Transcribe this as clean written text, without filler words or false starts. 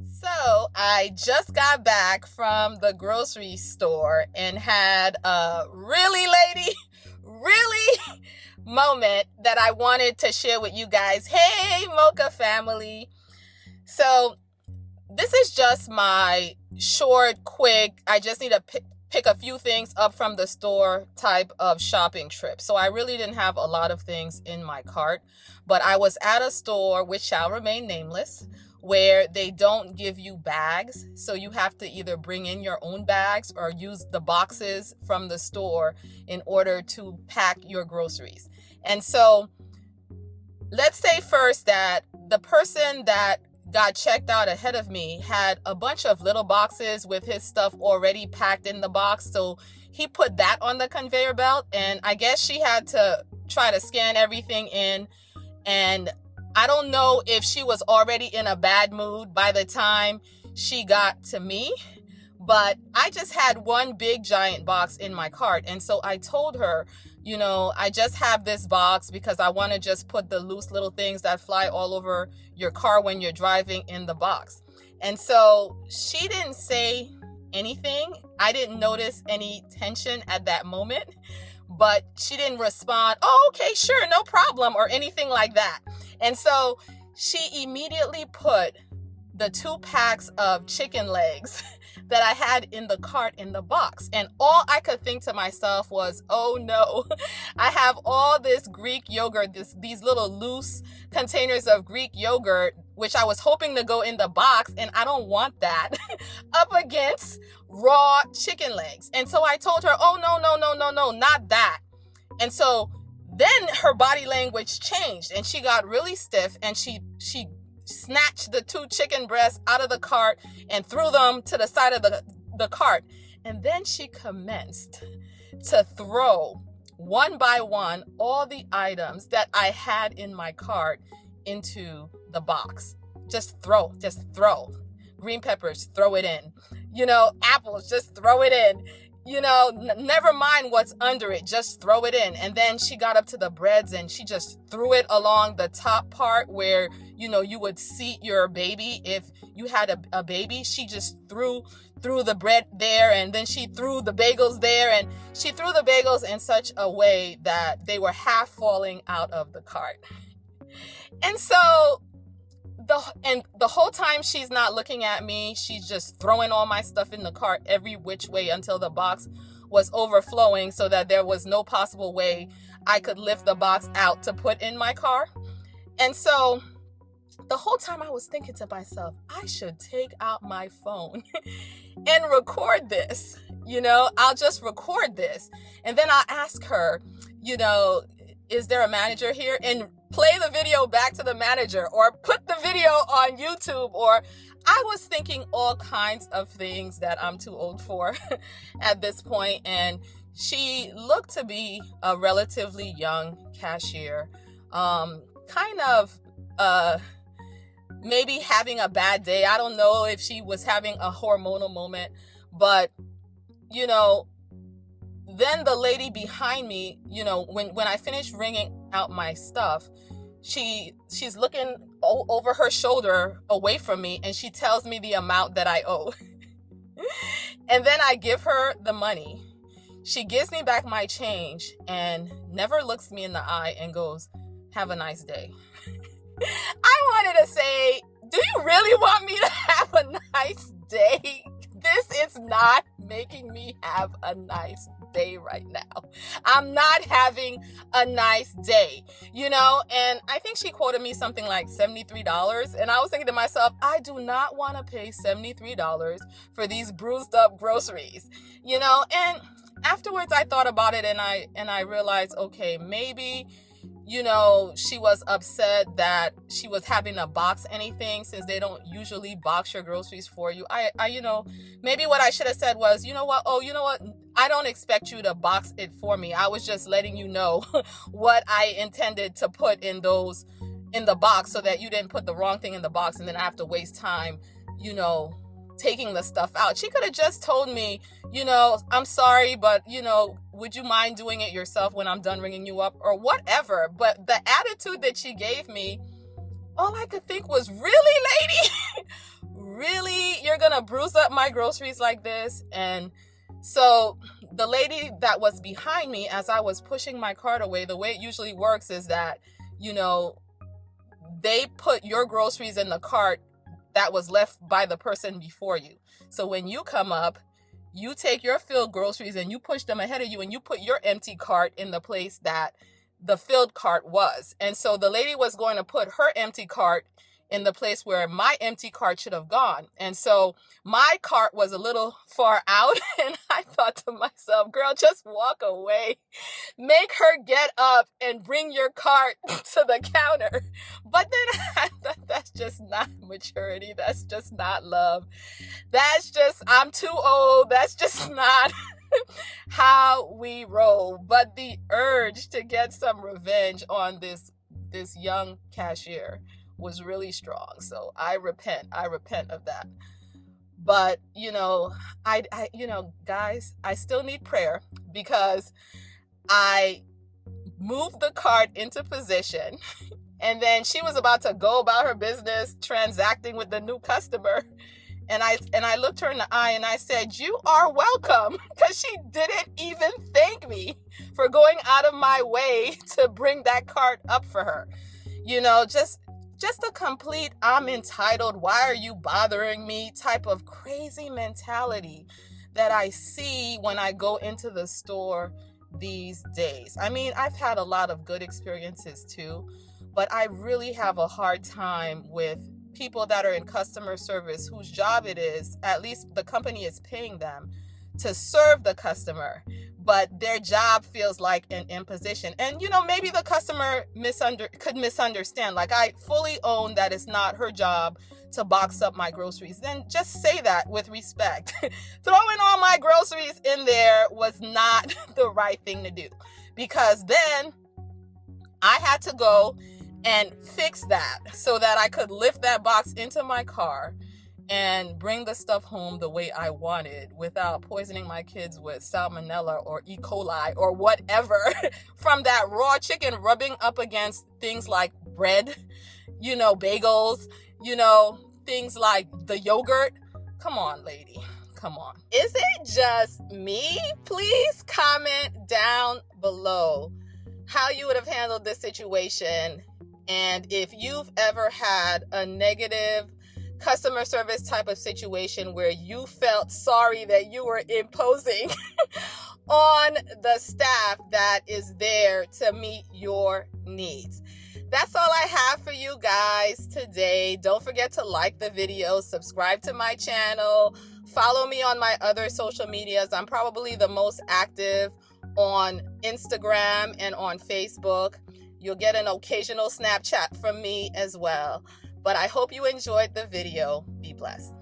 So I just got back from the grocery store and had a really moment that I wanted to share with you guys. Hey, Mocha family. So this is just my short, quick, I just need to pick a few things up from the store type of shopping trip. So I really didn't have a lot of things in my cart, but I was at a store which shall remain nameless where they don't give you bags. So you have to either bring in your own bags or use the boxes from the store in order to pack your groceries. And so let's say first that the person that got checked out ahead of me had a bunch of little boxes with his stuff already packed in the box. So he put that on the conveyor belt, and I guess she had to try to scan everything in. And I don't know if she was already in a bad mood by the time she got to me, but I just had one big giant box in my cart. And so I told her, I just have this box because I want to just put the loose little things that fly all over your car when you're driving in the box. And so she didn't say anything. I didn't notice any tension at that moment, but she didn't respond, "Oh, okay, sure, no problem," or anything like that. And so she immediately put the 2 packs of chicken legs that I had in the cart in the box. And all I could think to myself was, oh no, I have all this Greek yogurt, these little loose containers of Greek yogurt, which I was hoping to go in the box, and I don't want that up against raw chicken legs. And so I told her, oh no, not that. And so then her body language changed and she got really stiff, and she snatched the 2 chicken breasts out of the cart and threw them to the side of the cart. And then she commenced to throw one by one all the items that I had in my cart into the box. Just throw. Green peppers, throw it in. Apples, just throw it in. Never mind what's under it, just throw it in. And then she got up to the breads and she just threw it along the top part where, you would seat your baby if you had a baby. She just threw the bread there, and then she threw the bagels there, and she threw the bagels in such a way that they were half falling out of the cart. And so the whole time she's not looking at me, she's just throwing all my stuff in the cart every which way until the box was overflowing so that there was no possible way I could lift the box out to put in my car. And so the whole time I was thinking to myself, I should take out my phone and record this. I'll just record this. And then I'll ask her, is there a manager here? And play the video back to the manager, or put the video on YouTube. Or I was thinking all kinds of things that I'm too old for at this point. And she looked to be a relatively young cashier, kind of maybe having a bad day. I don't know if she was having a hormonal moment, but then the lady behind me, when I finished ringing out my stuff, she's looking over her shoulder away from me, and she tells me the amount that I owe. And then I give her the money. She gives me back my change and never looks me in the eye and goes, "Have a nice day." I wanted to say, do you really want me to have a nice day? This is not making me have a nice day right now. I'm not having a nice day, and I think she quoted me something like $73. And I was thinking to myself, I do not want to pay $73 for these bruised up groceries, and afterwards I thought about it, and I realized, okay, maybe she was upset that she was having to box anything, since they don't usually box your groceries for you. I maybe what I should have said was, what? I don't expect you to box it for me. I was just letting you know what I intended to put in the box, so that you didn't put the wrong thing in the box and then I have to waste time, taking the stuff out. She could have just told me, I'm sorry, but, would you mind doing it yourself when I'm done ringing you up, or whatever. But the attitude that she gave me, all I could think was, really, lady? you're gonna bruise up my groceries like this? And so the lady that was behind me, as I was pushing my cart away, the way it usually works is that, you know, they put your groceries in the cart that was left by the person before you. So when you come up, you take your filled groceries and you push them ahead of you, and you put your empty cart in the place that the filled cart was. And so the lady was going to put her empty cart in the place where my empty cart should have gone. And so my cart was a little far out, and I thought to myself, girl, just walk away. Make her get up and bring your cart to the counter. But then I thought, that's just not maturity. That's just not love. That's just, I'm too old. That's just not how we roll. But the urge to get some revenge on this young cashier was really strong. So I repent of that. But, you know, I guys, I still need prayer, because I moved the cart into position, and then she was about to go about her business transacting with the new customer. And I looked her in the eye and I said, you are welcome, because she didn't even thank me for going out of my way to bring that cart up for her. You know, just a complete I'm entitled, why are you bothering me type of crazy mentality that I see when I go into the store these days. I mean, I've had a lot of good experiences too, but I really have a hard time with people that are in customer service whose job it is, at least the company is paying them to serve the customer, but their job feels like an imposition. And, you know, maybe the customer could misunderstand. Like, I fully own that it's not her job to box up my groceries. Then just say that with respect. Throwing all my groceries in there was not the right thing to do, because then I had to go and fix that so that I could lift that box into my car and bring the stuff home the way I wanted without poisoning my kids with salmonella or E. coli or whatever from that raw chicken rubbing up against things like bread, you know, bagels, you know, things like the yogurt. Come on, lady. Come on. Is it just me? Please comment down below how you would have handled this situation, and if you've ever had a negative customer service type of situation where you felt sorry that you were imposing on the staff that is there to meet your needs. That's all I have for you guys today. Don't forget to like the video, subscribe to my channel, follow me on my other social medias. I'm probably the most active on Instagram and on Facebook. You'll get an occasional Snapchat from me as well. But I hope you enjoyed the video. Be blessed.